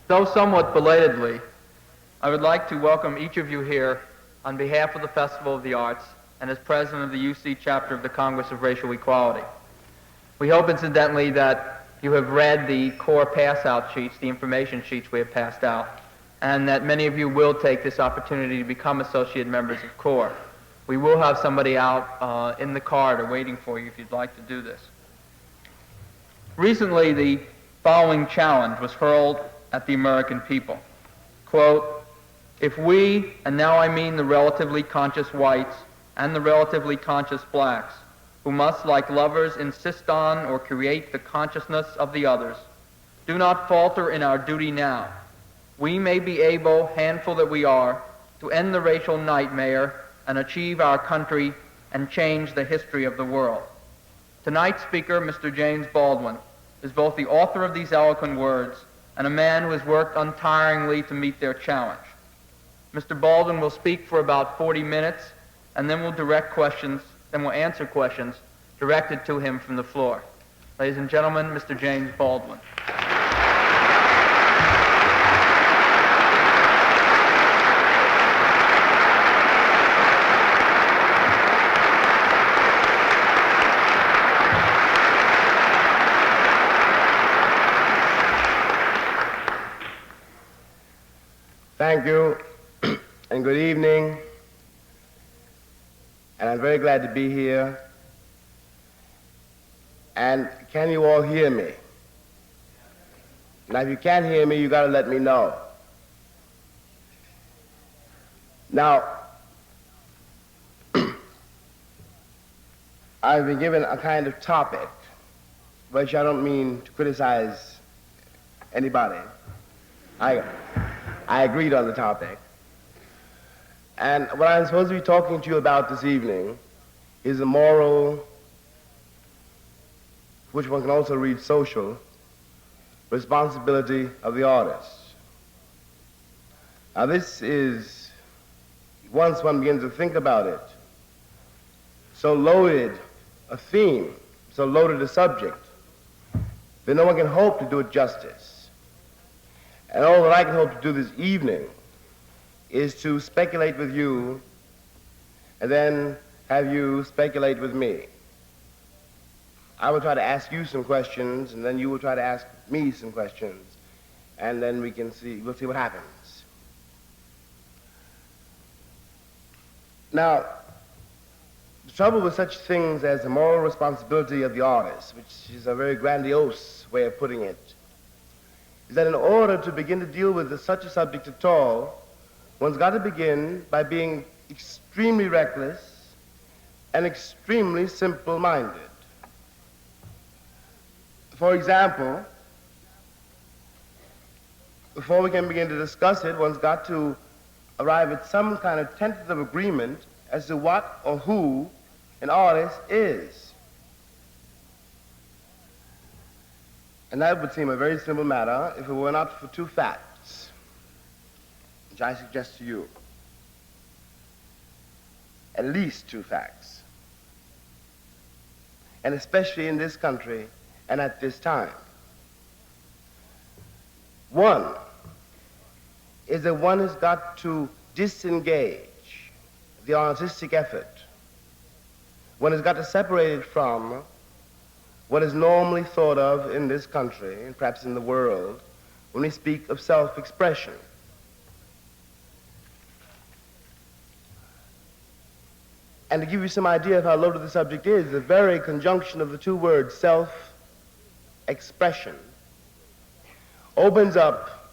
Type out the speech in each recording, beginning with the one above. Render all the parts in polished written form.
Though somewhat belatedly, I would like to welcome each of you here on behalf of the Festival of the Arts and as president of the UC chapter of the Congress of Racial Equality. We hope, incidentally, that you have read the core pass-out sheets, the information sheets we have passed out, and that many of you will take this opportunity to become associate members of CORE. We will have somebody out in the corridor waiting for you if you'd like to do this. Recently, the following challenge was hurled at the American people. Quote, if we, and now I mean the relatively conscious whites and the relatively conscious blacks, who must, like lovers, insist on or create the consciousness of the others, do not falter in our duty now, we may be able, handful that we are, to end the racial nightmare and achieve our country and change the history of the world. Tonight's speaker, Mr. James Baldwin, is both the author of these eloquent words and a man who has worked untiringly to meet their challenge. Mr. Baldwin will speak for about 40 minutes, and then we'll answer questions directed to him from the floor. Ladies and gentlemen, Mr. James Baldwin. Thank you, and good evening. And I'm very glad to be here. And can you all hear me? Now, if you can't hear me, you got to let me know. Now, I've been given a kind of topic, which I don't mean to criticize anybody. I agreed on the topic. And what I'm supposed to be talking to you about this evening is the moral, which one can also read social, responsibility of the artist. Now this is, once one begins to think about it, so loaded a theme, so loaded a subject, that no one can hope to do it justice. And all that I can hope to do this evening is to speculate with you and then have you speculate with me. I will try to ask you some questions, and then you will try to ask me some questions, and then we'll see what happens. Now, the trouble with such things as the moral responsibility of the artist, which is a very grandiose way of putting it, is that in order to begin to deal with such a subject at all, one's got to begin by being extremely reckless and extremely simple-minded. For example, before we can begin to discuss it, one's got to arrive at some kind of tentative agreement as to what or who an artist is. And that would seem a very simple matter if it were not for two facts, which I suggest to you. At least two facts. And especially in this country and at this time. One is that one has got to disengage the artistic effort. One has got to separate it from what is normally thought of in this country, and perhaps in the world, when we speak of self-expression. And to give you some idea of how loaded the subject is, the very conjunction of the two words self-expression opens up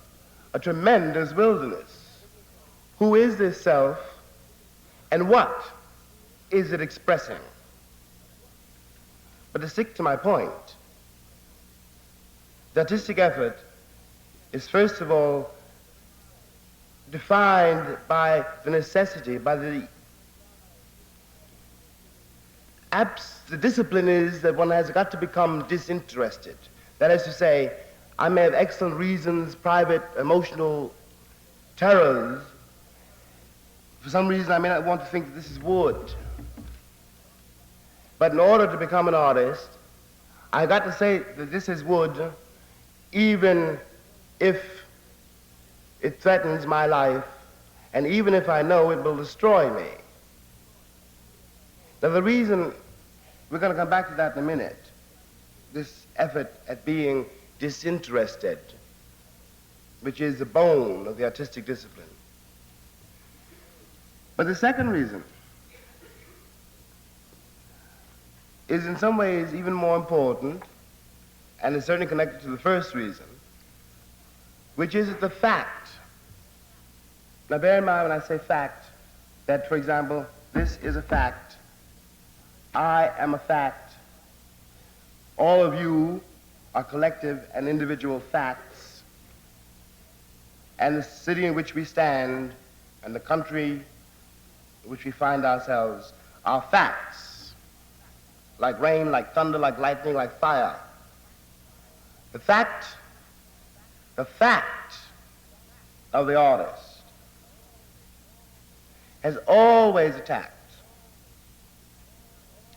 a tremendous wilderness. Who is this self, and what is it expressing? But to stick to my point, the artistic effort is first of all defined by the necessity, by the discipline is that one has got to become disinterested. That is to say, I may have excellent reasons, private, emotional terrors. For some reason, I may not want to think that this is wood. But in order to become an artist, I got to say that this is wood, even if it threatens my life, and even if I know it will destroy me. Now the reason, we're going to come back to that in a minute, this effort at being disinterested, which is the bone of the artistic discipline. But the second reason is in some ways even more important, and is certainly connected to the first reason, which is the fact. Now bear in mind when I say fact, that for example, this is a fact, I am a fact, all of you are collective and individual facts, and the city in which we stand and the country in which we find ourselves are facts, like rain, like thunder, like lightning, like fire. The fact of the artist has always attacked,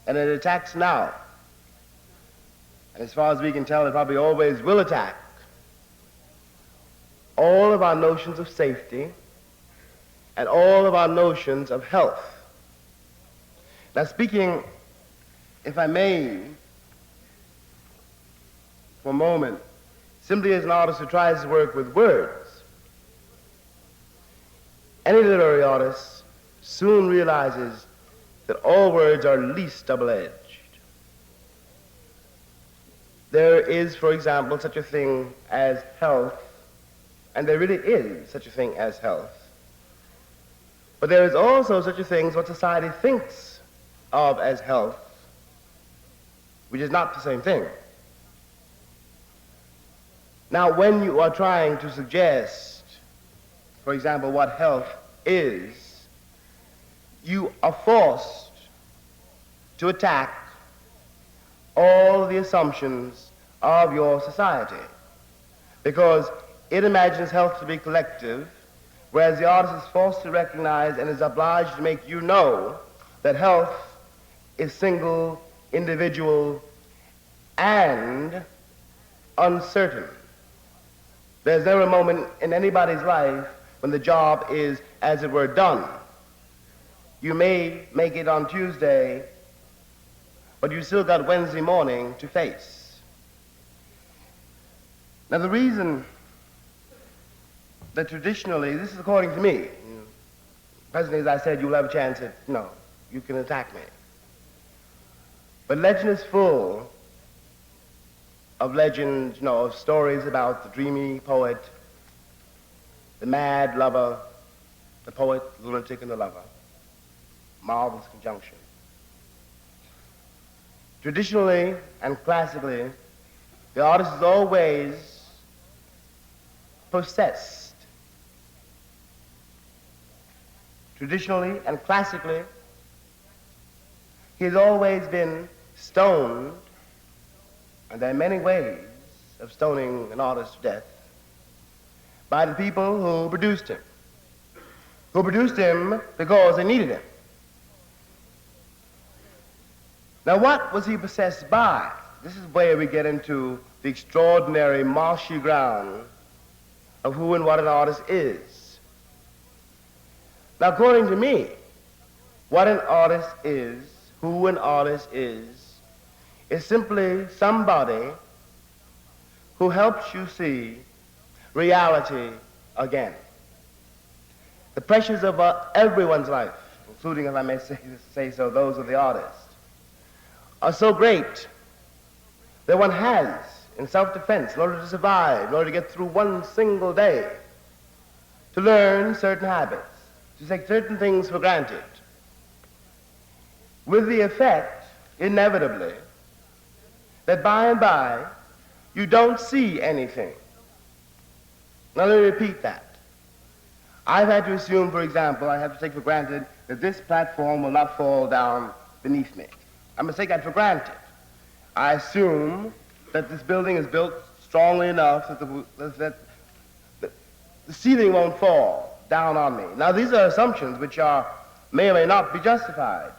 and it attacks now, and as far as we can tell, it probably always will attack all of our notions of safety and all of our notions of health. Now speaking, if I may, for a moment, simply as an artist who tries to work with words, any literary artist soon realizes that all words are at least double-edged. There is, for example, such a thing as health, and there really is such a thing as health. But there is also such a thing as what society thinks of as health, which is not the same thing. Now, when you are trying to suggest, for example, what health is, you are forced to attack all the assumptions of your society, because it imagines health to be collective, whereas the artist is forced to recognize and is obliged to make you know that health is single, individual, and uncertain. There's never a moment in anybody's life when the job is, as it were, done. You may make it on Tuesday, but you still got Wednesday morning to face. Now the reason that traditionally, this is according to me, presently as I said, you'll have a chance at, you can attack me. But legend is full of legends, of stories about the dreamy poet, the mad lover, the poet, the lunatic, and the lover. Marvelous conjunction. Traditionally and classically, the artist is always possessed. Traditionally and classically, he has always been stoned, and there are many ways of stoning an artist to death, by the people who produced him because they needed him. Now what was he possessed by? This is where we get into the extraordinary marshy ground of who and what an artist is. Now according to me, what an artist is, who an artist is simply somebody who helps you see reality again. The pressures of everyone's life, including, if I may say so, those of the artist, are so great that one has, in self-defense, in order to survive, in order to get through one single day, to learn certain habits, to take certain things for granted, with the effect, inevitably, that by and by, you don't see anything. Now let me repeat that. I've had to assume, for example, I have to take for granted that this platform will not fall down beneath me. I must take that for granted. I assume that this building is built strongly enough that the ceiling won't fall down on me. Now these are assumptions which may or may not be justified.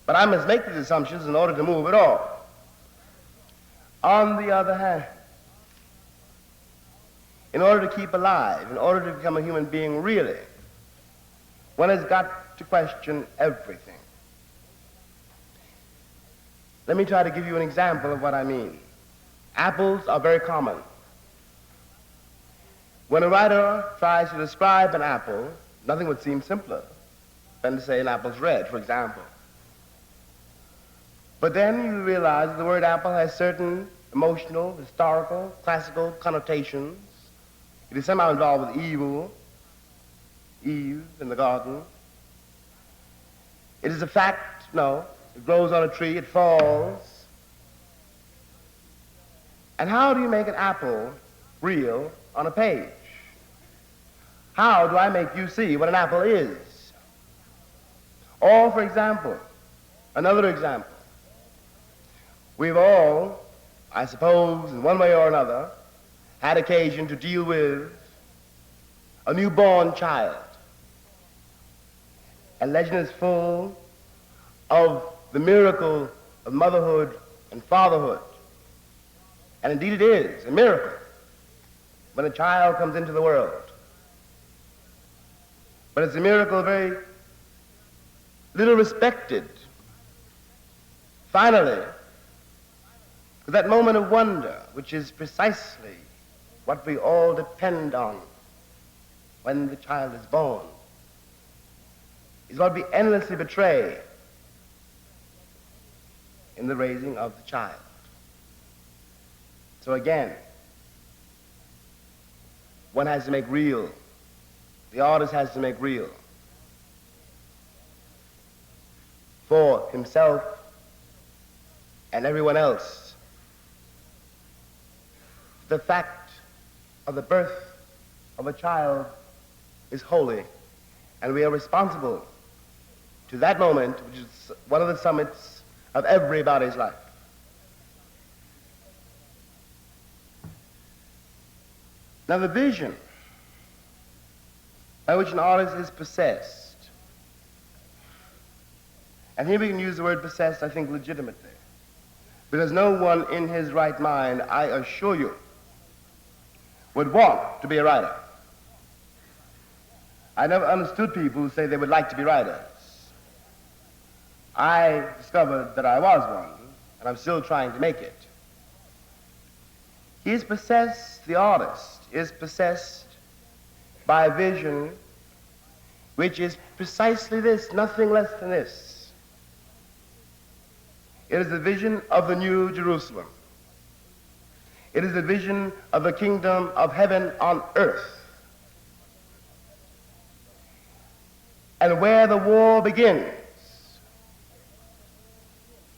But I must make these assumptions in order to move at all. On the other hand, in order to keep alive, in order to become a human being really, one has got to question everything. Let me try to give you an example of what I mean. Apples are very common. When a writer tries to describe an apple, nothing would seem simpler than to say an apple's red, for example. But then you realize that the word apple has certain emotional, historical, classical connotations. It is somehow involved with evil, Eve in the garden. It is a fact, no, it grows on a tree, it falls. And how do you make an apple real on a page? How do I make you see what an apple is? Or, for example, another example. We've all, I suppose, in one way or another, had occasion to deal with a newborn child. And legend is full of the miracle of motherhood and fatherhood. And indeed it is a miracle when a child comes into the world. But it's a miracle very little respected. Finally, that moment of wonder, which is precisely what we all depend on when the child is born, is what we endlessly betray in the raising of the child. So again, one has to make real, the artist has to make real for himself and everyone else the fact of the birth of a child is holy, and we are responsible to that moment, which is one of the summits of everybody's life. Now, the vision by which an artist is possessed, and here we can use the word possessed, I think, legitimately, because no one in his right mind, I assure you, would want to be a writer. I never understood people who say they would like to be writers. I discovered that I was one, and I'm still trying to make it. He is possessed, the artist is possessed by a vision which is precisely this, nothing less than this. It is the vision of the New Jerusalem. It is the vision of the kingdom of heaven on earth. And where the war begins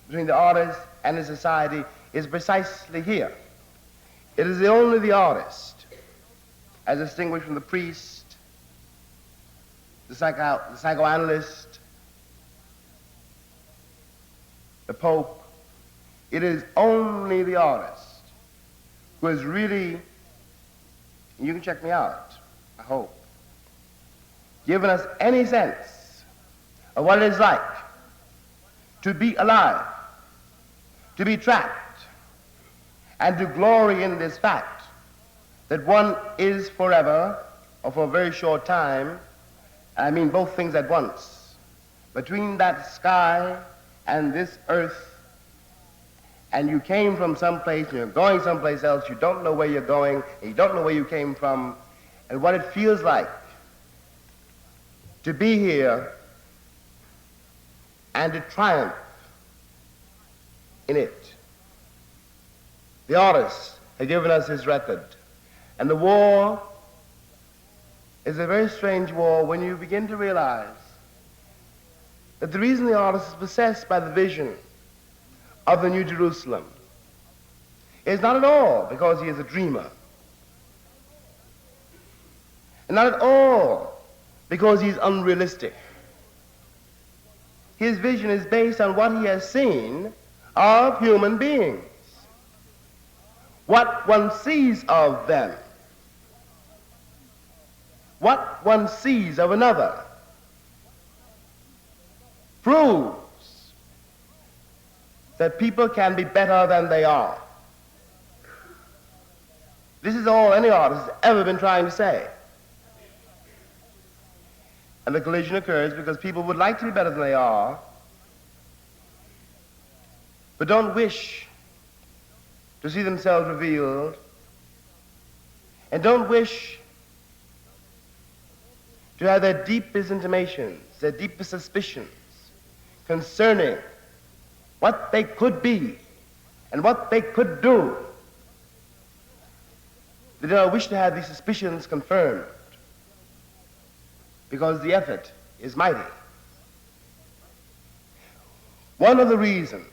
between the artist and the society is precisely here. It is only the artist, as distinguished from the priest, the psychoanalyst, the pope. It is only the artist who is really, and you can check me out, I hope, given us any sense of what it is like to be alive, to be trapped, and to glory in this fact that one is forever, or for a very short time, I mean both things at once, between that sky and this earth, and you came from someplace and you're going someplace else, you don't know where you're going, and you don't know where you came from, and what it feels like to be here and to triumph in it. The artist has given us his record, and the war is a very strange war when you begin to realize that the reason the artist is possessed by the vision of the New Jerusalem is not at all because he is a dreamer, and not at all because he's unrealistic. His vision is based on what he has seen of human beings, what one sees of them, what one sees of another, proves that people can be better than they are. This is all any artist has ever been trying to say. And the collision occurs because people would like to be better than they are, but don't wish to see themselves revealed, and don't wish to have their deepest intimations, their deepest suspicions concerning what they could be and what they could do. They do not wish to have these suspicions confirmed because the effort is mighty. One of the reasons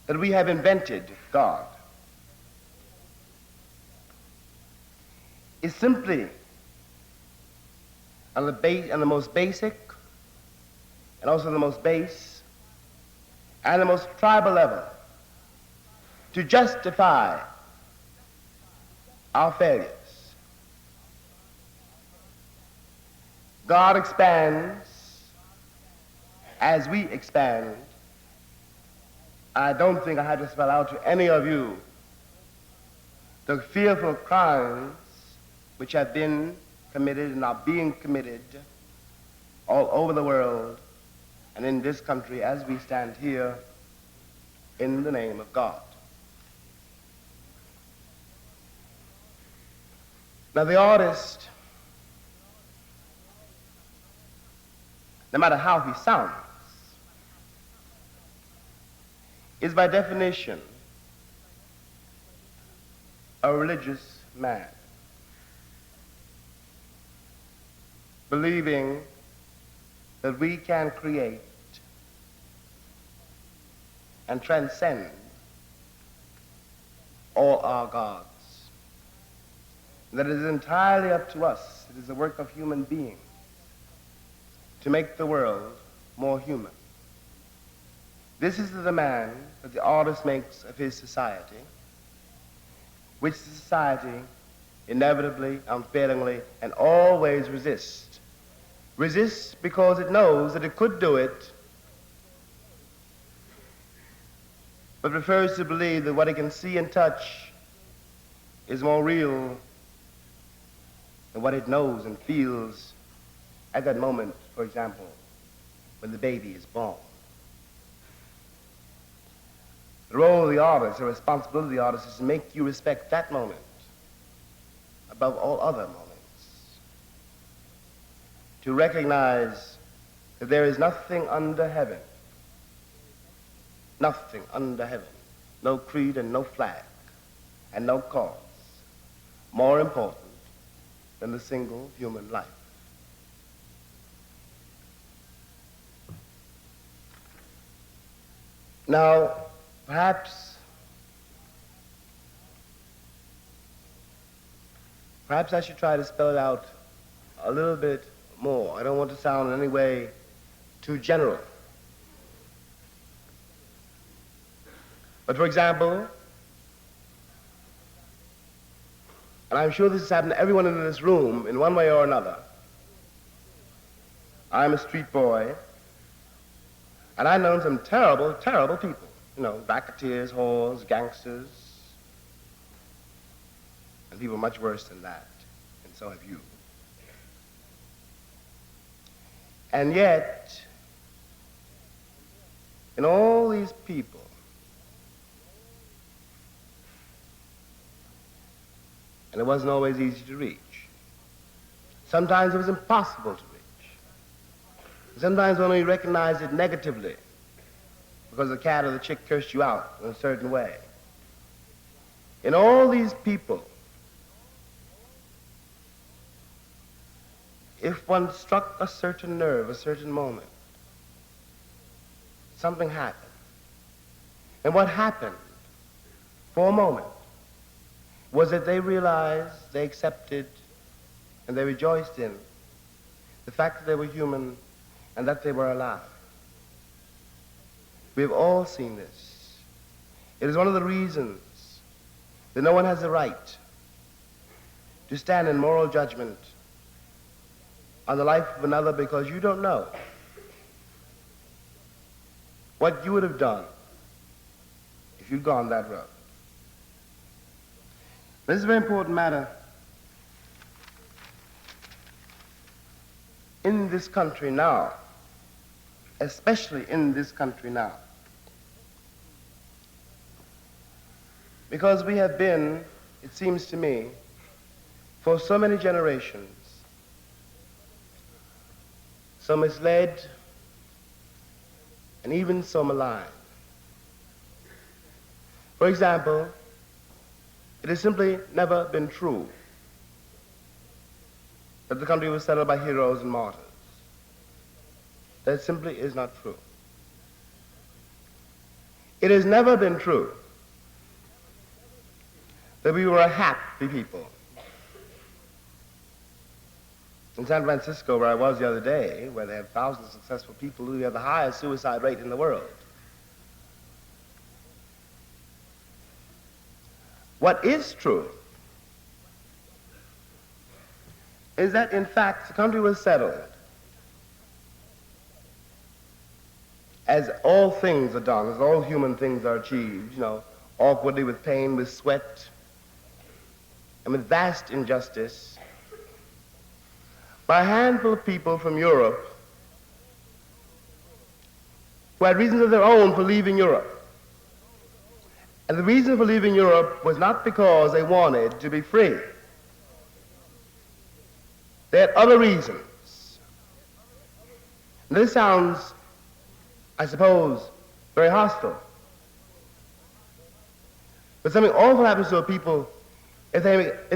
that we have invented God is simply on the most basic and also the most base and the most tribal level to justify our failures. God expands as we expand. I don't think I have to spell out to any of you the fearful crimes which have been committed and are being committed all over the world and in this country as we stand here in the name of God. Now the artist, no matter how he sounds, is by definition a religious man, believing that we can create and transcend all our gods. That it is entirely up to us, it is the work of human beings to make the world more human. This is the demand that the artist makes of his society, which the society inevitably, unfailingly, and always resists. Resists because it knows that it could do it, but prefers to believe that what it can see and touch is more real than what it knows and feels at that moment, for example, when the baby is born. The role of the artist, the responsibility of the artist, is to make you respect that moment above all other moments. To recognize that there is nothing under heaven, nothing under heaven, no creed and no flag and no cause more important than the single human life. Now, perhaps I should try to spell it out a little bit more. I don't want to sound in any way too general. But for example, and I'm sure this has happened to everyone in this room in one way or another, I'm a street boy, and I've known some terrible, terrible people. You know, racketeers, whores, gangsters, and people much worse than that, and so have you. And yet, in all these people, and it wasn't always easy to reach. Sometimes it was impossible to reach. Sometimes when we recognized it negatively, because the cat or the chick cursed you out in a certain way. In all these people, if one struck a certain nerve, a certain moment, something happened. And what happened for a moment was that they realized, they accepted, and they rejoiced in the fact that they were human and that they were alive. We've all seen this. It is one of the reasons that no one has the right to stand in moral judgment on the life of another, because you don't know what you would have done if you'd gone that road. This is a very important matter in this country now, especially in this country now. Because we have been, it seems to me, for so many generations, so misled and even so maligned. For example, it has simply never been true that the country was settled by heroes and martyrs. That simply is not true. It has never been true that we were a happy people. In San Francisco, where I was the other day, where they have thousands of successful people who have the highest suicide rate in the world, what is true is that, in fact, the country was settled as all things are done, as all human things are achieved, awkwardly, with pain, with sweat, and with vast injustice, by a handful of people from Europe who had reasons of their own for leaving Europe. And the reason for leaving Europe was not because they wanted to be free. They had other reasons. And this sounds, I suppose, very hostile. But something awful happens to a people if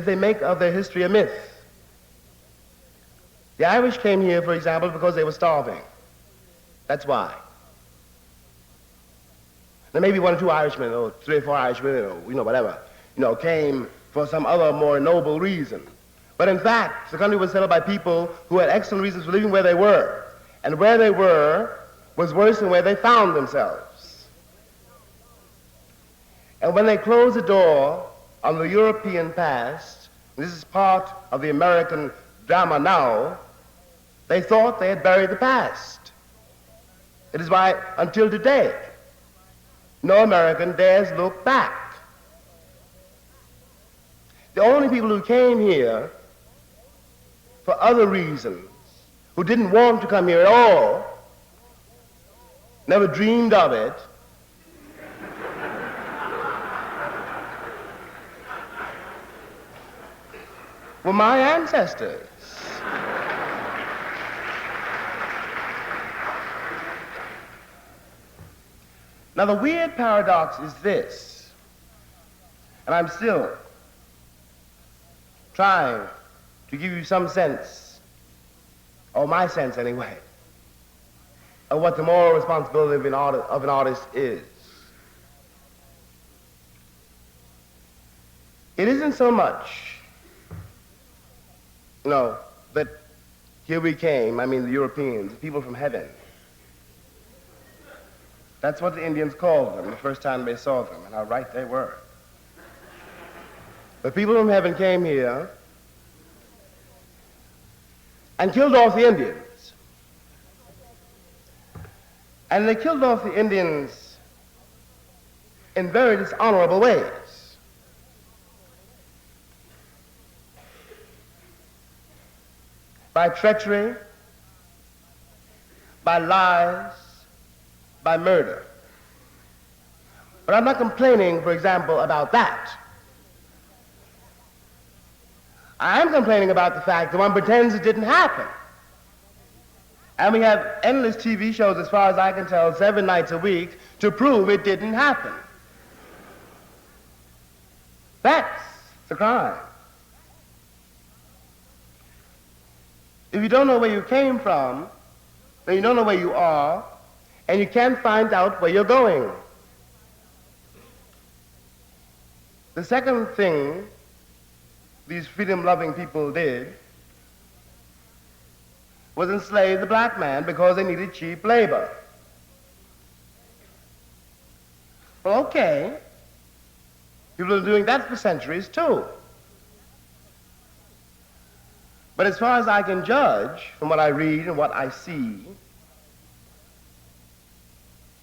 they make of their history a myth. The Irish came here, for example, because they were starving. That's why. There may be one or two Irishmen, or 3 or 4 Irishmen, or whatever, came for some other more noble reason. But in fact, the country was settled by people who had excellent reasons for living where they were. And where they were was worse than where they found themselves. And when they closed the door on the European past, and this is part of the American drama now, they thought they had buried the past. It is why, until today, no American dares look back. The only people who came here for other reasons, who didn't want to come here at all, never dreamed of it, were my ancestors. Now, the weird paradox is this, and I'm still trying to give you some sense, or my sense anyway, of what the moral responsibility of an artist is. It isn't so much, that here we came, the Europeans, people from heaven. That's what the Indians called them the first time they saw them, and how right they were. The people from heaven came here and killed off the Indians. And they killed off the Indians in very dishonorable ways. By treachery, by lies, by murder. But I'm not complaining, for example, about that. I am complaining about the fact that one pretends it didn't happen. And we have endless TV shows, as far as I can tell, 7 nights a week to prove it didn't happen. That's the crime. If you don't know where you came from, then you don't know where you are, and you can't find out where you're going. The second thing these freedom-loving people did was enslave the black man because they needed cheap labor. Well, okay. People have been doing that for centuries, too. But as far as I can judge from what I read and what I see,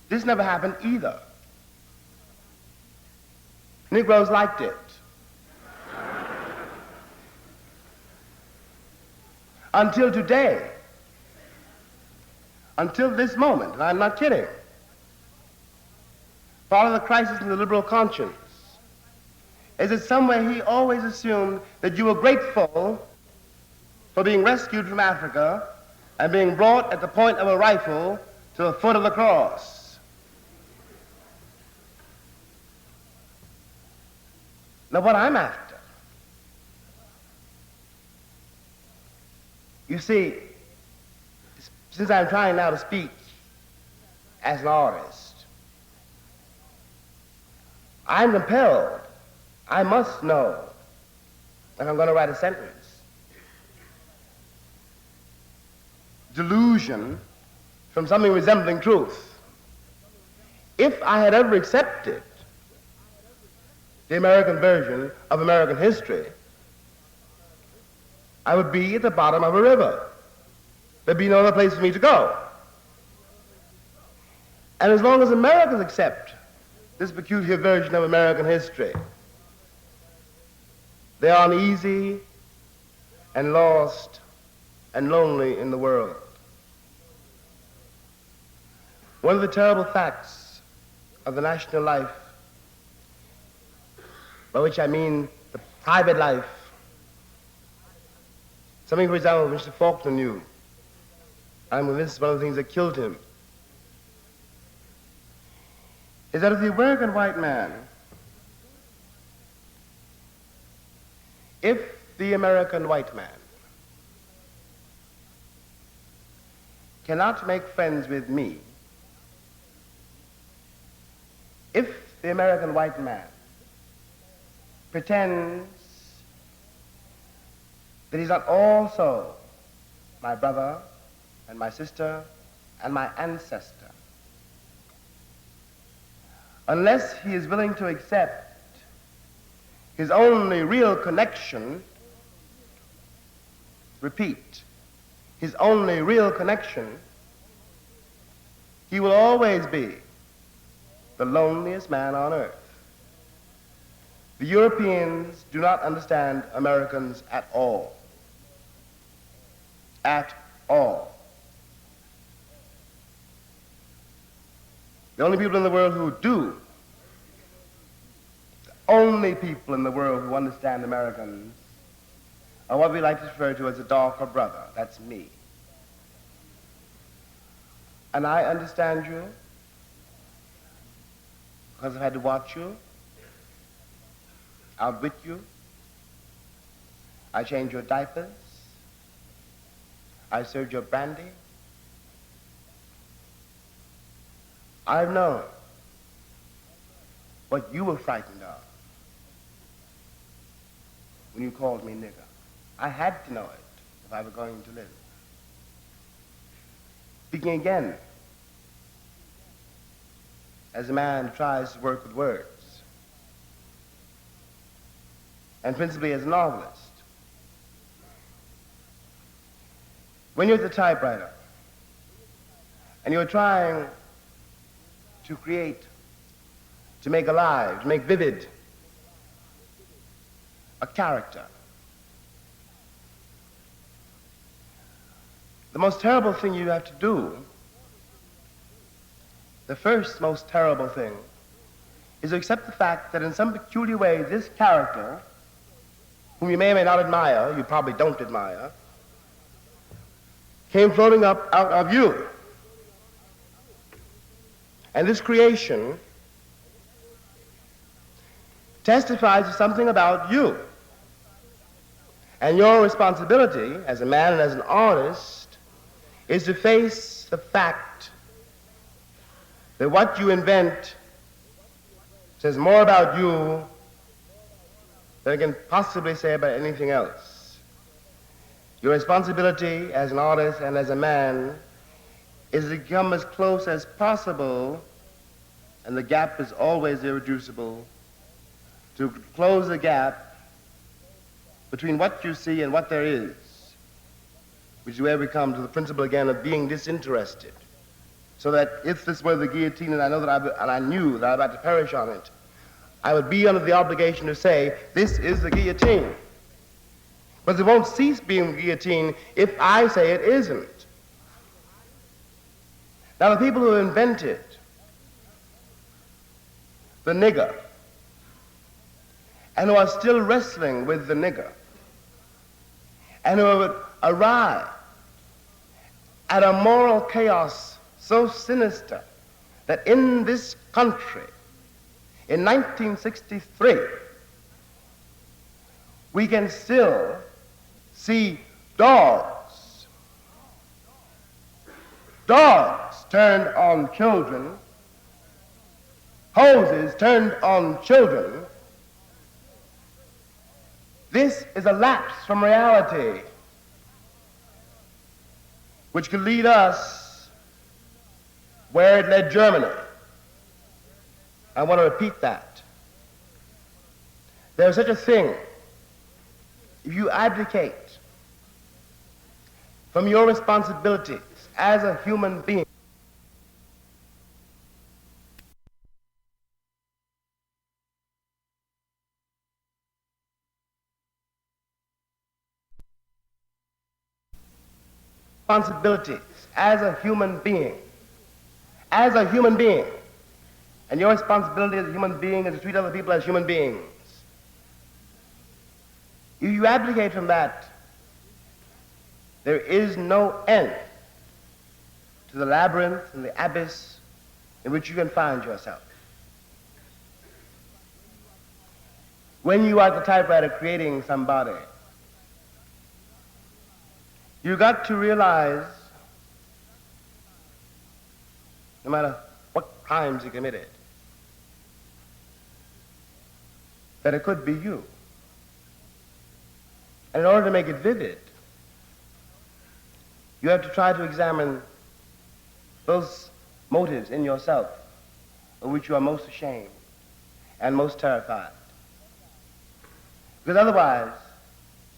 this never happened either. Negroes liked it. until today, until this moment, and I'm not kidding, part of the crisis in the liberal conscience is that somewhere he always assumed that you were grateful for being rescued from Africa and being brought at the point of a rifle to the foot of the cross. Now, what I'm after, you see, since I'm trying now to speak as an artist, I'm compelled, I must know if I'm going to write a sentence. Delusion from something resembling truth. If I had ever accepted the American version of American history, I would be at the bottom of a river. There'd be no other place for me to go. And as long as Americans accept this peculiar version of American history, they are uneasy and lost and lonely in the world. One of the terrible facts of the national life, by which I mean the private life, something, for example, Mr. Faulkner knew, I'm convinced one of the things that killed him, is that if the American white man, cannot make friends with me, if the American white man pretends that he's not also my brother and my sister and my ancestor, unless he is willing to accept his only real connection, repeat, his only real connection, he will always be the loneliest man on earth. The Europeans do not understand Americans at all. At all. The only people in the world who do, the only people in the world who understand Americans are what we like to refer to as a darker brother. That's me. And I understand you because I've had to watch you, outwit you. I changed your diapers. I served your brandy. I've known what you were frightened of when you called me nigger. I had to know it if I were going to live. Speaking again, as a man who tries to work with words, and principally as a novelist, when you're at the typewriter and you're trying to create, to make alive, to make vivid a character, the most terrible thing you have to do, the first most terrible thing, is to accept the fact that in some peculiar way this character, whom you may or may not admire, you probably don't admire, came floating up out of you. And this creation testifies to something about you. And your responsibility as a man and as an artist is to face the fact that what you invent says more about you than it can possibly say about anything else. Your responsibility as an artist and as a man is to come as close as possible, and the gap is always irreducible, to close the gap between what you see and what there is, which is where we come to the principle again of being disinterested. So that if this were the guillotine and I know that I knew that I was about to perish on it, I would be under the obligation to say, this is the guillotine. But it won't cease being guillotine if I say it isn't. Now, the people who invented the nigger and who are still wrestling with the nigger and who have arrived at a moral chaos so sinister that in this country, in 1963, we can still see dogs turned on children, hoses turned on children. This is a lapse from reality which could lead us where it led Germany. I want to repeat that. There is such a thing. If you abdicate from your responsibilities as a human being, as a human being, and your responsibility as a human being is to treat other people as human beings. If you abdicate from that, there is no end to the labyrinth and the abyss in which you can find yourself. When you are at the typewriter creating somebody, you got to realize, no matter what crimes he committed, that it could be you. And in order to make it vivid, you have to try to examine those motives in yourself of which you are most ashamed and most terrified. Because otherwise,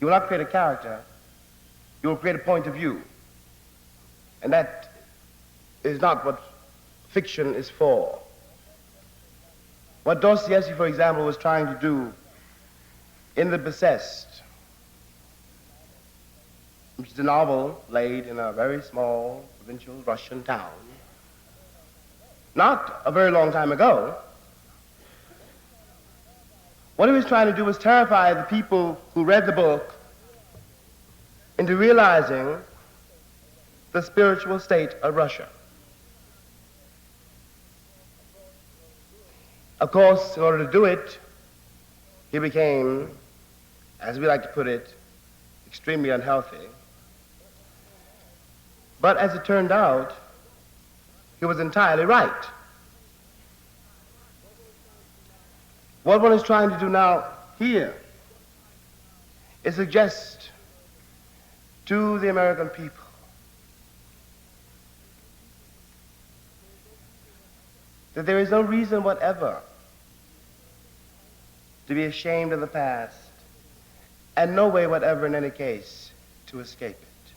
you will not create a character, you will create a point of view. And that is not what fiction is for. What Dostoevsky, for example, was trying to do in The Possessed, which is a novel laid in a very small provincial Russian town, not a very long time ago, what he was trying to do was terrify the people who read the book into realizing the spiritual state of Russia. Of course, in order to do it, he became, as we like to put it, extremely unhealthy. But as it turned out, he was entirely right. What one is trying to do now here is suggest to the American people that there is no reason whatever to be ashamed of the past, and no way whatever in any case to escape it.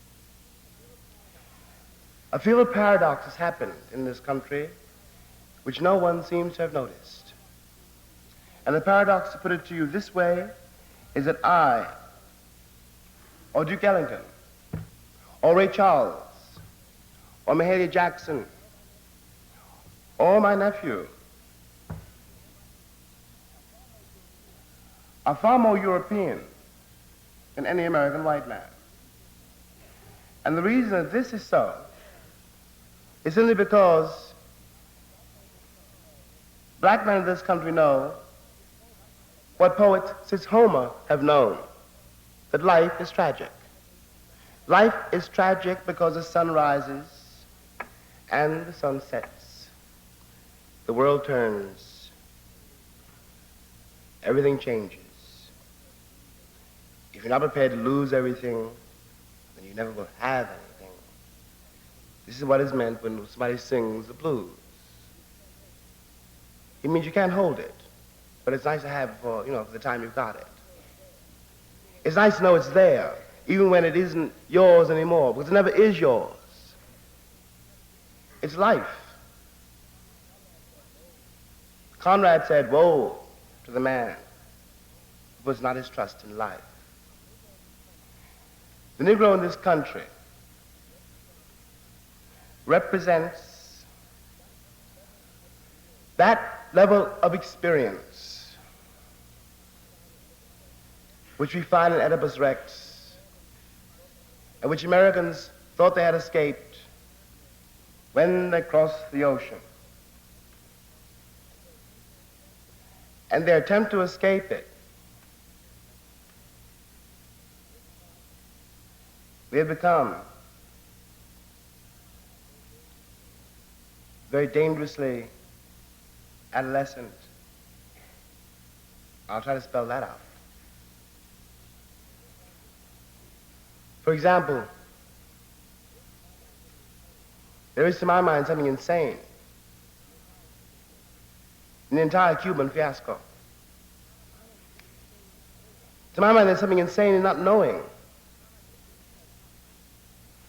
A field of paradox has happened in this country which no one seems to have noticed. And the paradox, to put it to you this way, is that I, or Duke Ellington, or Ray Charles, or Mahalia Jackson, or my nephew, are far more European than any American white man. And the reason that this is so is simply because black men in this country know what poets since Homer have known, that life is tragic. Life is tragic because the sun rises and the sun sets. The world turns. Everything changes. If you're not prepared to lose everything, then you never will have anything. This is what is meant when somebody sings the blues. It means you can't hold it, but it's nice to have it for the time you've got it. It's nice to know it's there, even when it isn't yours anymore, because it never is yours. It's life. Conrad said, "Woe to the man who puts not his trust in life." The Negro in this country represents that level of experience which we find in Oedipus Rex, and which Americans thought they had escaped when they crossed the ocean. And their attempt to escape it, we have become very dangerously adolescent. I'll try to spell that out. For example, there is to my mind something insane in the entire Cuban fiasco. To my mind, there's something insane in not knowing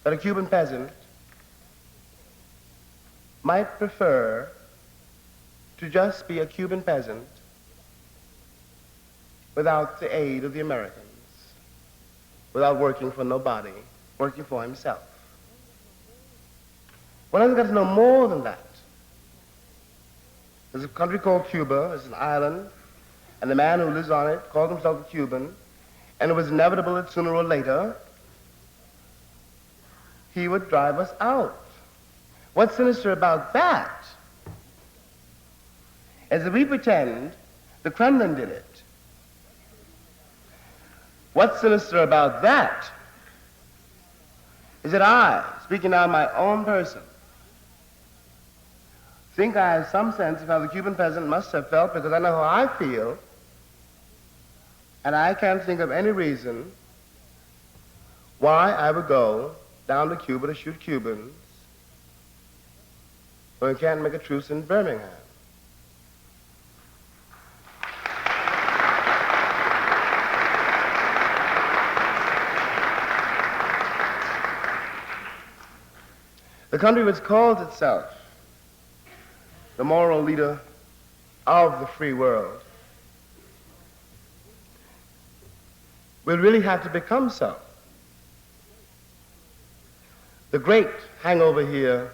that a Cuban peasant might prefer to just be a Cuban peasant without the aid of the Americans, without working for nobody, working for himself. One has got to know more than that. There's a country called Cuba, it's an island, and the man who lives on it called himself a Cuban, and it was inevitable that sooner or later he would drive us out. What's sinister about that is that we pretend the Kremlin did it. What's sinister about that is that I, speaking now in my own person, think I have some sense of how the Cuban peasant must have felt, because I know how I feel, and I can't think of any reason why I would go down to Cuba to shoot Cubans when we can't make a truce in Birmingham. The country which calls itself the moral leader of the free world will really have to become so. The great hangover here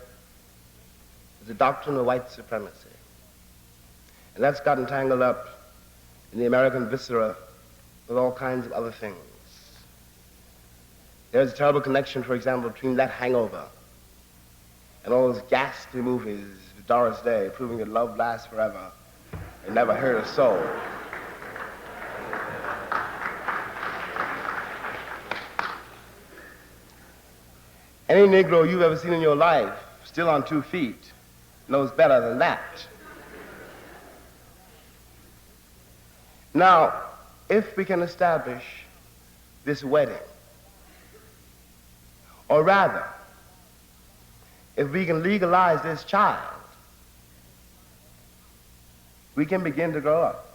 is the doctrine of white supremacy. And that's gotten tangled up in the American viscera with all kinds of other things. There's a terrible connection, for example, between that hangover and all those ghastly movies of Doris Day proving that love lasts forever and never hurt a soul. Any Negro you've ever seen in your life, still on 2 feet, knows better than that. Now, if we can establish this wedding, or rather, if we can legalize this child, we can begin to grow up.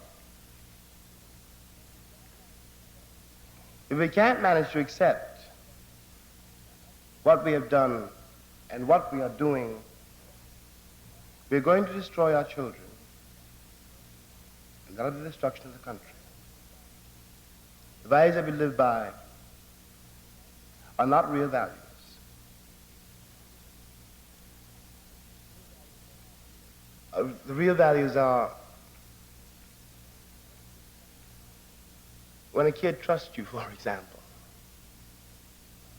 If we can't manage to accept what we have done and what we are doing, we're going to destroy our children, and that is the destruction of the country. The values that we live by are not real values. The real values are when a kid trusts you, for example.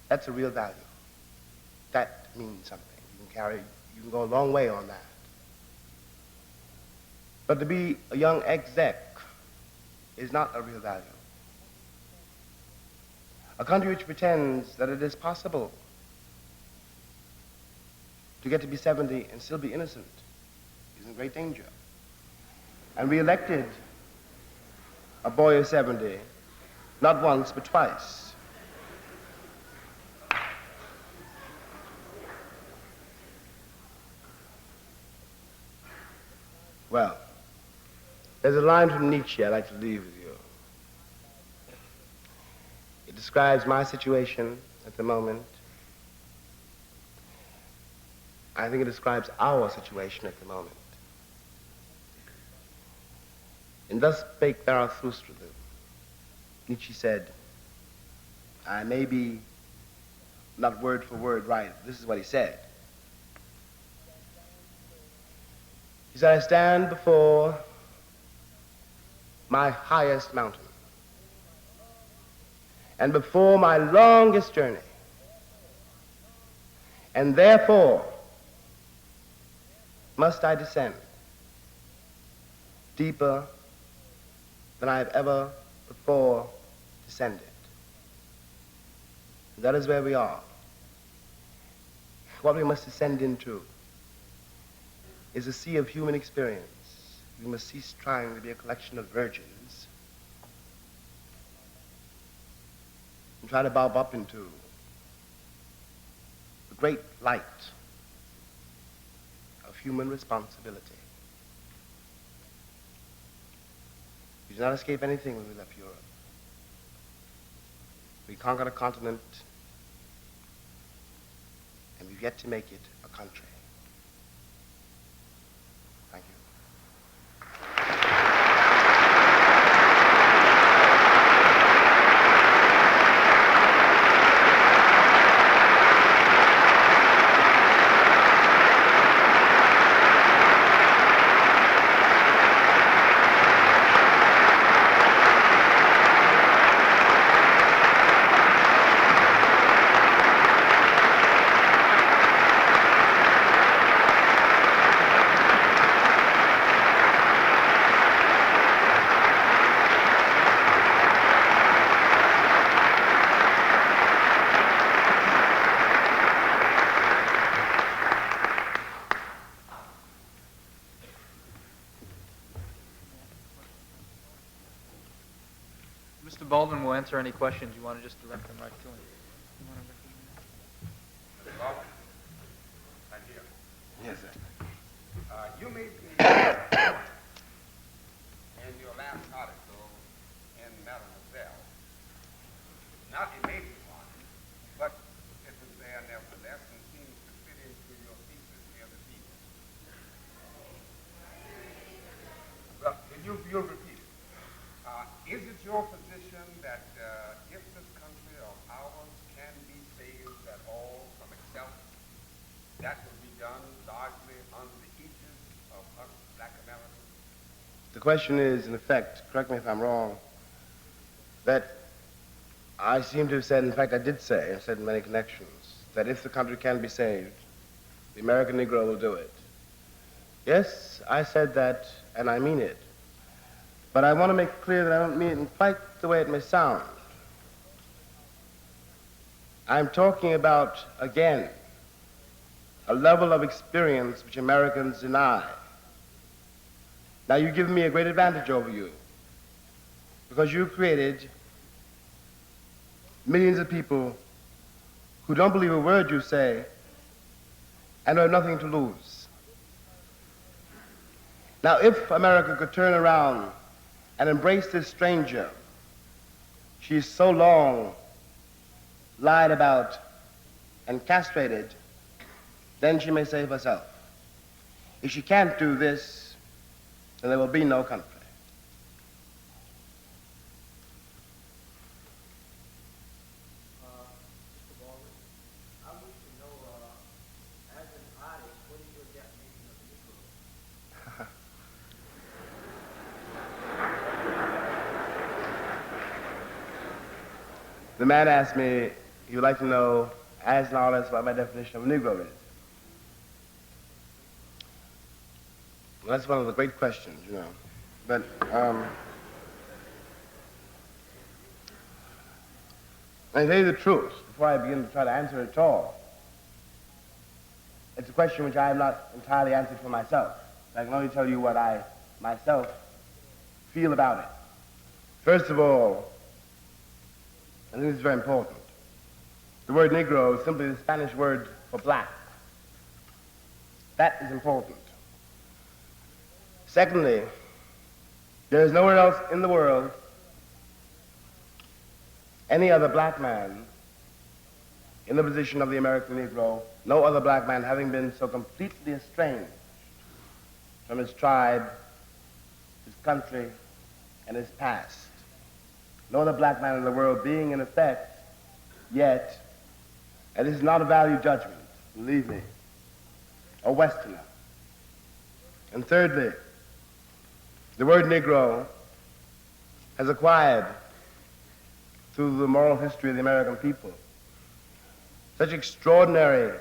That's a real value. That means something. You can go a long way on that. But to be a young exec is not a real value. A country which pretends that it is possible to get to be 70 and still be innocent is in great danger. And we elected a boy of 70, not once, but twice. Well, there's a line from Nietzsche I'd like to leave with you. It describes my situation at the moment. I think it describes our situation at the moment. And thus spake Zarathustra. Nietzsche said, I may be not word for word right. This is what he said. He said, I stand before my highest mountain and before my longest journey, and therefore must I descend deeper than I have ever before descended. That is where we are. What we must descend into is a sea of human experience. We must cease trying to be a collection of virgins and try to bob up into the great light of human responsibility. We did not escape anything when we left Europe. We conquered a continent, and we've yet to make it a country. Thank you. Mr. Baldwin will answer any questions. You want to just direct them right to him. Mr. Baldwin? Right here. Yes, sir. You made the in your last article in Mademoiselle. Not a major one, but it was there nevertheless and seems to fit into your thesis here this evening. Well, you'll repeat it. Is it your position that if this country of ours can be saved at all from itself, that will be done largely under the aegis of us black Americans? The question is, in effect, correct me if I'm wrong, that I seem to have said, in fact I did say, I said in many connections, that if the country can be saved, the American Negro will do it. Yes, I said that, and I mean it. But I want to make clear that I don't mean it in quite the way it may sound. I'm talking about, again, a level of experience which Americans deny. Now, you've given me a great advantage over you because you created millions of people who don't believe a word you say and who have nothing to lose. Now, if America could turn around and embrace this stranger she's so long lied about and castrated, then she may save herself. If she can't do this, then there will be no country. Mr. Baldwin, I wish to know, as an artist, what is your definition of Negro? The man asked me, he would like to know, as an artist, what my definition of a Negro is. Well, that's one of the great questions, you know. But I tell you the truth, before I begin to try to answer it at all, it's a question which I have not entirely answered for myself. I can only tell you what I, myself, feel about it. First of all, I think this is very important. The word Negro is simply the Spanish word for black. That is important. Secondly, there is nowhere else in the world any other black man in the position of the American Negro, no other black man having been so completely estranged from his tribe, his country, and his past. No other black man in the world being, in effect, yet And this is not a value judgment, believe me, a Westerner. And thirdly, the word Negro has acquired, through the moral history of the American people, such extraordinary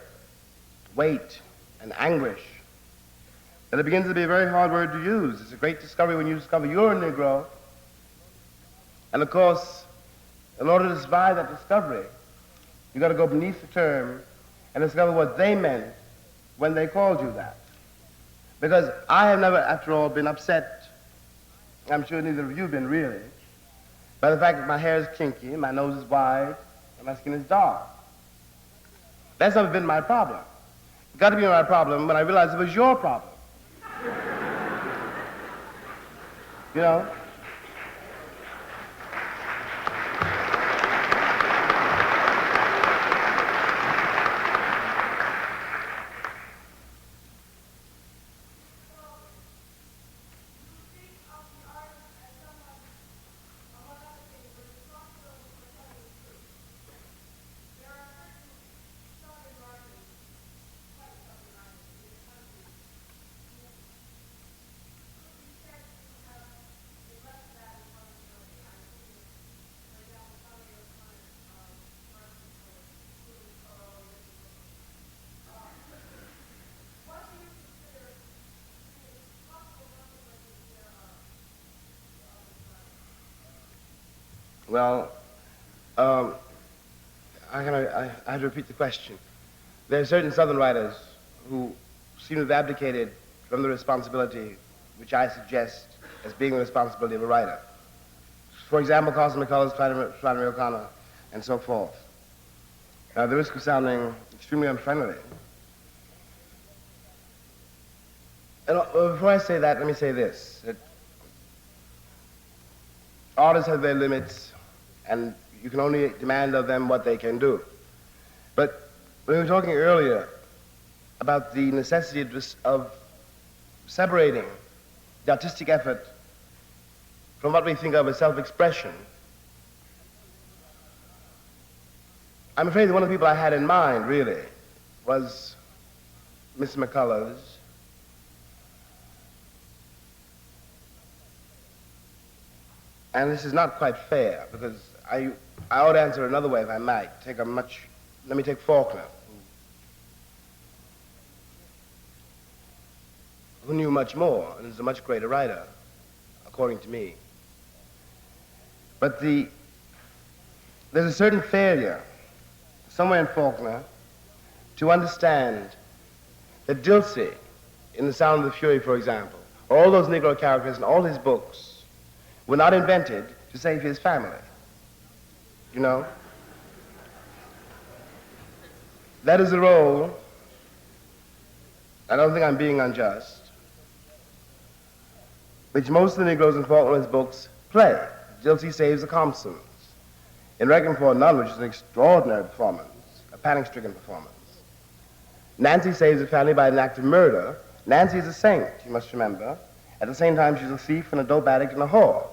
weight and anguish that it begins to be a very hard word to use. It's a great discovery when you discover you're a Negro. And of course, in order to survive that discovery, you've got to go beneath the term and discover what they meant when they called you that. Because I have never, after all, been upset, I'm sure neither of you have been really, by the fact that my hair is kinky, my nose is wide, and my skin is dark. That's never been my problem. It got to be my problem when I realized it was your problem. You know? Well, I have to repeat the question. There are certain Southern writers who seem to have abdicated from the responsibility which I suggest as being the responsibility of a writer. For example, Carson McCullers, Flannery O'Connor, and so forth. The risk of sounding extremely unfriendly. And before I say that, let me say this. That artists have their limits, and you can only demand of them what they can do. But when we were talking earlier about the necessity of separating the artistic effort from what we think of as self-expression, I'm afraid that one of the people I had in mind, really, was Miss McCullers. And this is not quite fair, because I ought to answer another way if I might. Let me take Faulkner, who knew much more and is a much greater writer, according to me. But there's a certain failure somewhere in Faulkner to understand that Dilsey, in The Sound of the Fury, for example, all those Negro characters in all his books were not invented to save his family. You know? That is a role, I don't think I'm being unjust, which most of the Negroes in Faulkner's books play. Dilsey saves the Compsons in Requiem for a Nun, which is an extraordinary performance, a panic-stricken performance. Nancy saves the family by an act of murder. Nancy is a saint, you must remember. At the same time, she's a thief and a dope addict and a whore.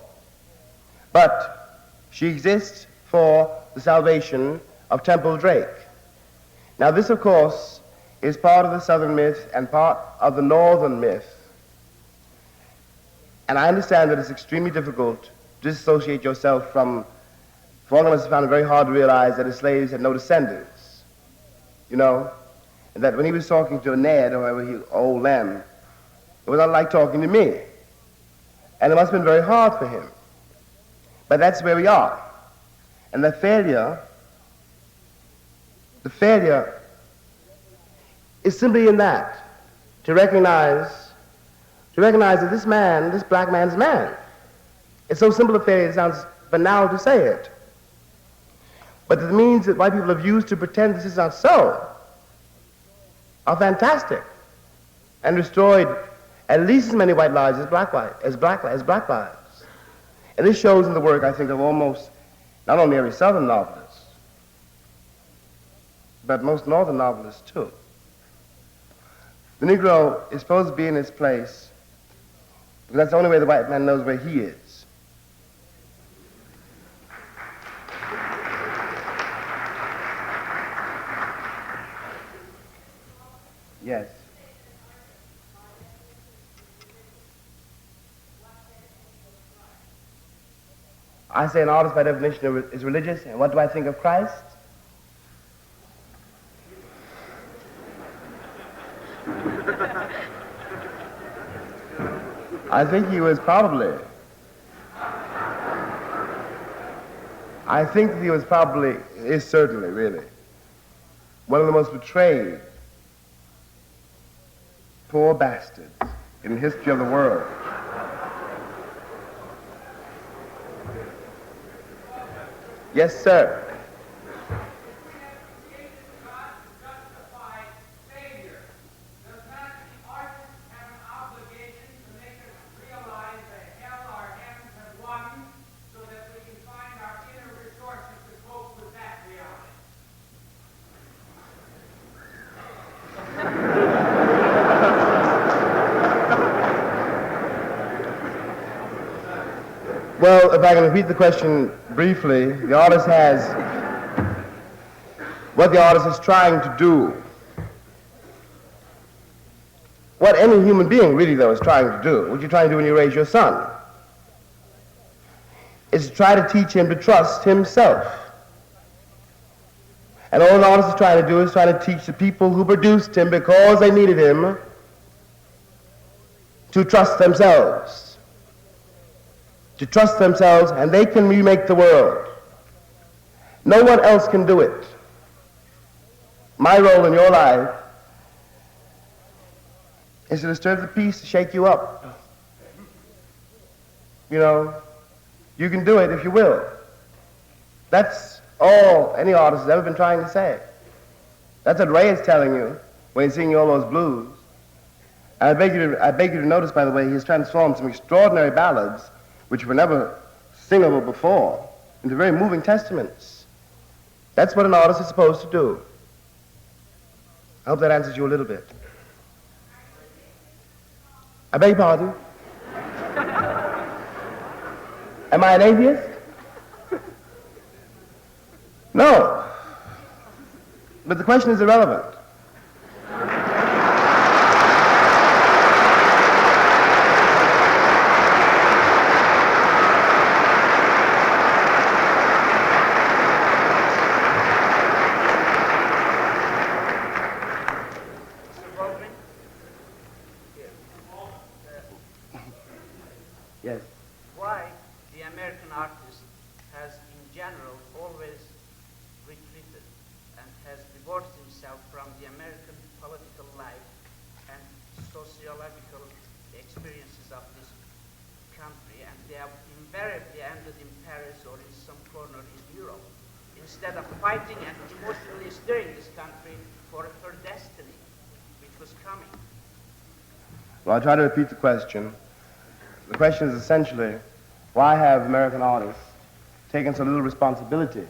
But she exists for the salvation of Temple Drake. Now this, of course, is part of the Southern myth and part of the Northern myth. And I understand that it's extremely difficult to dissociate yourself from, Faulkner must have found it very hard to realize that his slaves had no descendants, you know, and that when he was talking to Ned, or old Lem, it was not like talking to me. And it must have been very hard for him. But that's where we are. And the failure is simply in that, to recognize that this man, this black man's a man. It's so simple a failure, it sounds banal to say it. But the means that white people have used to pretend this is not so are fantastic and destroyed at least as many white lives as black lives. And this shows in the work, I think, of almost not only every Southern novelist, but most Northern novelists too. The Negro is supposed to be in his place because that's the only way the white man knows where he is. I say an artist by definition is religious, and what do I think of Christ? I think he was is certainly, really, one of the most betrayed poor bastards in the history of the world. Yes, sir. Well, if I can repeat the question briefly, what the artist is trying to do, what any human being really, though, is trying to do, what you're trying to do when you raise your son, is to try to teach him to trust himself. And all an artist is trying to do is try to teach the people who produced him because they needed him to trust themselves. To trust themselves, and they can remake the world. No one else can do it. My role in your life is to disturb the peace, to shake you up. You know, you can do it if you will. That's all any artist has ever been trying to say. That's what Ray is telling you when he's singing all those blues. And I beg you to notice, by the way, he's transformed some extraordinary ballads which were never singable before, into very moving testaments. That's what an artist is supposed to do. I hope that answers you a little bit. I beg your pardon? Am I an atheist? No. But the question is irrelevant. Yes. Why the American artist has in general always retreated and has divorced himself from the American political life and sociological experiences of this country, and they have invariably ended in Paris or in some corner in Europe, instead of fighting and emotionally steering this country for her destiny, which was coming. Well, I'll try to repeat the question. The question is essentially, why have American artists taken so little responsibility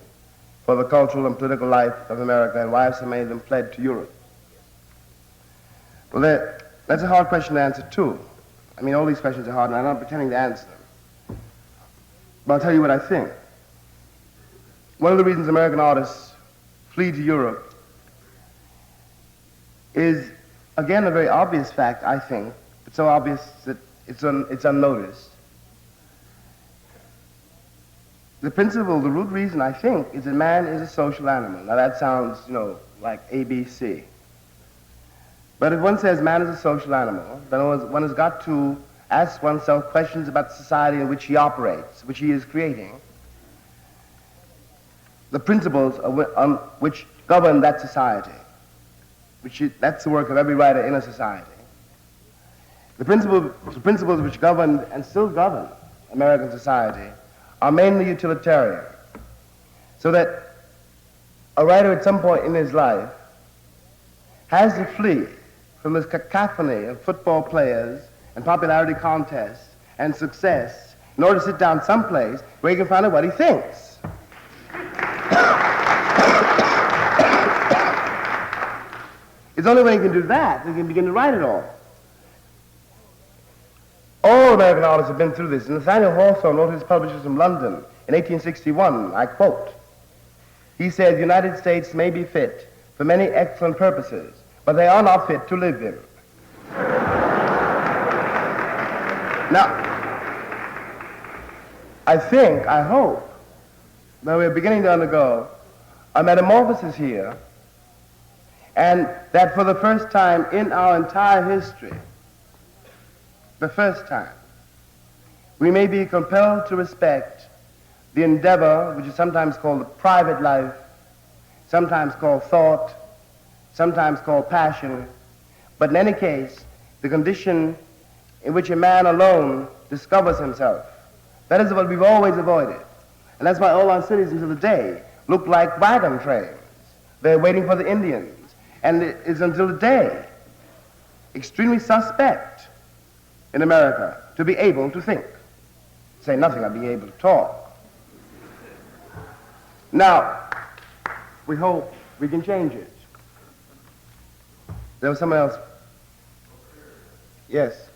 for the cultural and political life of America, and why have so many of them fled to Europe? Well, that's a hard question to answer, too. I mean, all these questions are hard, and I'm not pretending to answer them. But I'll tell you what I think. One of the reasons American artists flee to Europe is, again, a very obvious fact, I think. It's so obvious that it's unnoticed. The root reason, I think, is that man is a social animal. Now that sounds, like ABC. But if one says man is a social animal, then one has got to ask oneself questions about the society in which he operates, which he is creating, the principles which govern that society. That's the work of every writer in a society. The principles which governed and still govern American society are mainly utilitarian, so that a writer at some point in his life has to flee from this cacophony of football players and popularity contests and success in order to sit down someplace where he can find out what he thinks. It's only when he can do that that he can begin to write it all. All American artists have been through this. Nathaniel Hawthorne wrote to his publishers from London in 1861, I quote, he said, "The United States may be fit for many excellent purposes, but they are not fit to live in." I hope, that we're beginning to undergo a metamorphosis here, and that for the first time in our entire history, the first time, we may be compelled to respect the endeavor, which is sometimes called the private life, sometimes called thought, sometimes called passion, but in any case, the condition in which a man alone discovers himself. That is what we've always avoided. And that's why all our cities until today look like wagon trains. They're waiting for the Indians. And it is until today extremely suspect in America to be able to think. Say nothing of being able to talk. Now, we hope we can change it. There was someone else. Yes.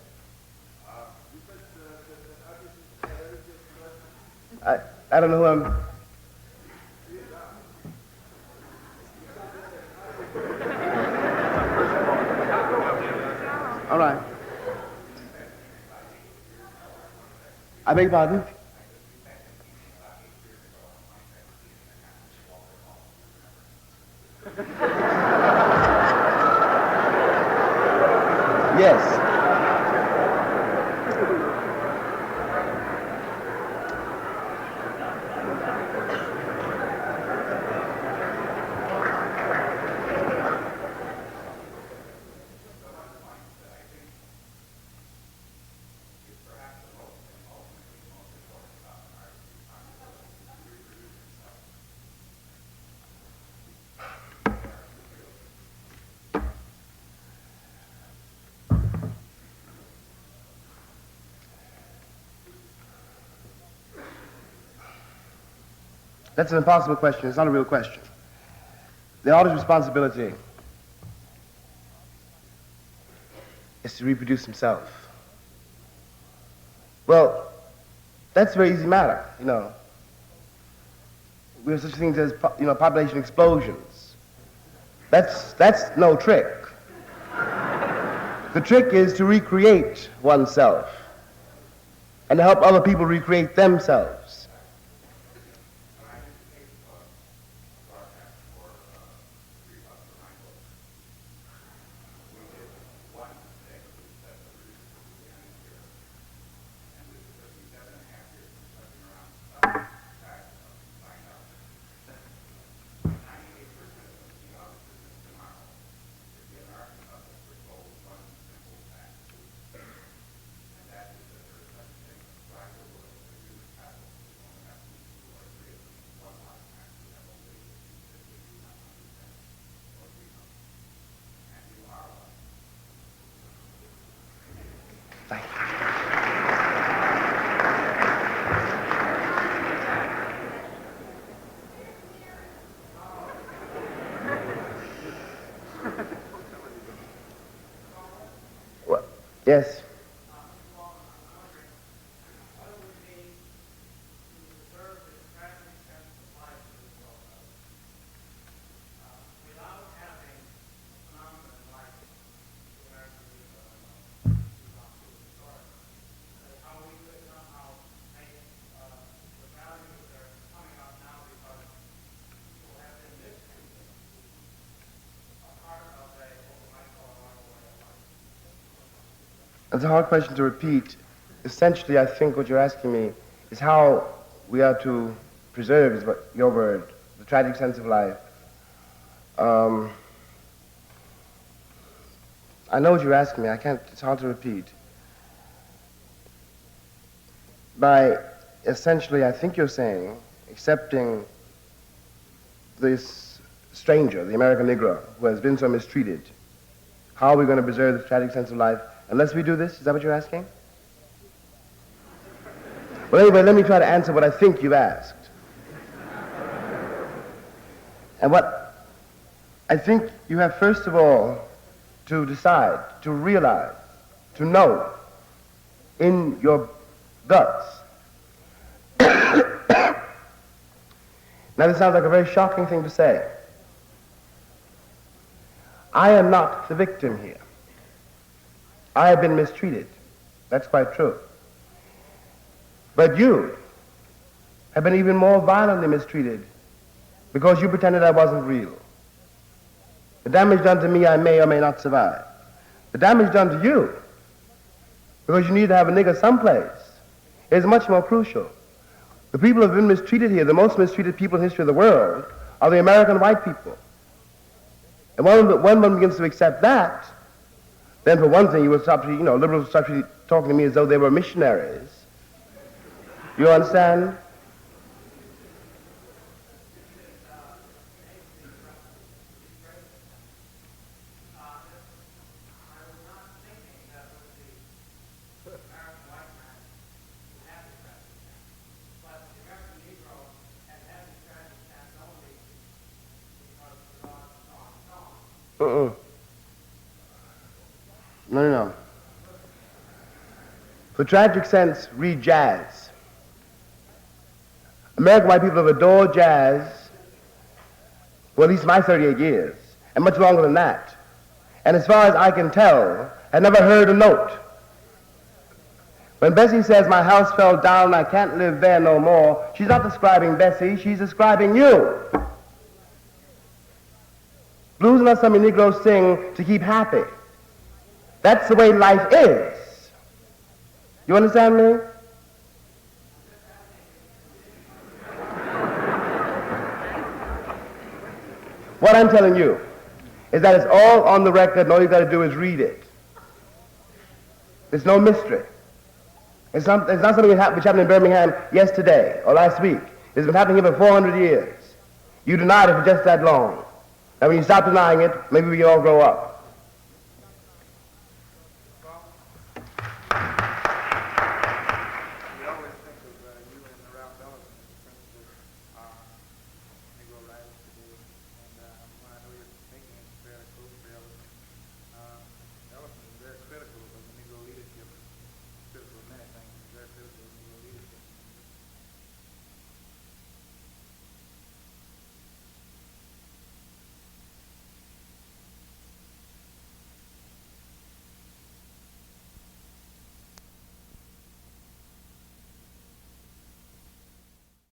I don't know who I'm. All right. I beg your pardon? Yes. That's an impossible question. It's not a real question. The artist's responsibility is to reproduce himself. Well, that's a very easy matter, you know. We have such things as, population explosions. That's no trick. The trick is to recreate oneself and to help other people recreate themselves. Thank you. Well, yes. It's a hard question to repeat. Essentially, I think what you're asking me is how we are to preserve, is what your word, the tragic sense of life. I know what you're asking me. It's hard to repeat. By essentially, I think you're saying, accepting this stranger, the American Negro, who has been so mistreated, how are we going to preserve the tragic sense of life unless we do this? Is that what you're asking? Well, anyway, let me try to answer what I think you've asked. And what I think you have, first of all, to decide, to realize, to know in your guts. Now, this sounds like a very shocking thing to say. I am not the victim here. I have been mistreated. That's quite true. But you have been even more violently mistreated because you pretended I wasn't real. The damage done to me, I may or may not survive. The damage done to you, because you need to have a nigger someplace, is much more crucial. The people who have been mistreated here, the most mistreated people in the history of the world, are the American white people. And when one begins to accept that, then for one thing, you will stop, liberals will start talking to me as though they were missionaries. You understand? No. For tragic sense, read jazz. American white people have adored jazz for at least my 38 years, and much longer than that. And as far as I can tell, I never heard a note. When Bessie says my house fell down, I can't live there no more, she's not describing Bessie, she's describing you. Blues are not something Negroes sing to keep happy. That's the way life is. You understand me? What I'm telling you is that it's all on the record, and all you've got to do is read it. There's no mystery. It's not something which happened in Birmingham yesterday or last week. It's been happening here for 400 years. You denied it for just that long. And when you stop denying it, maybe we all grow up.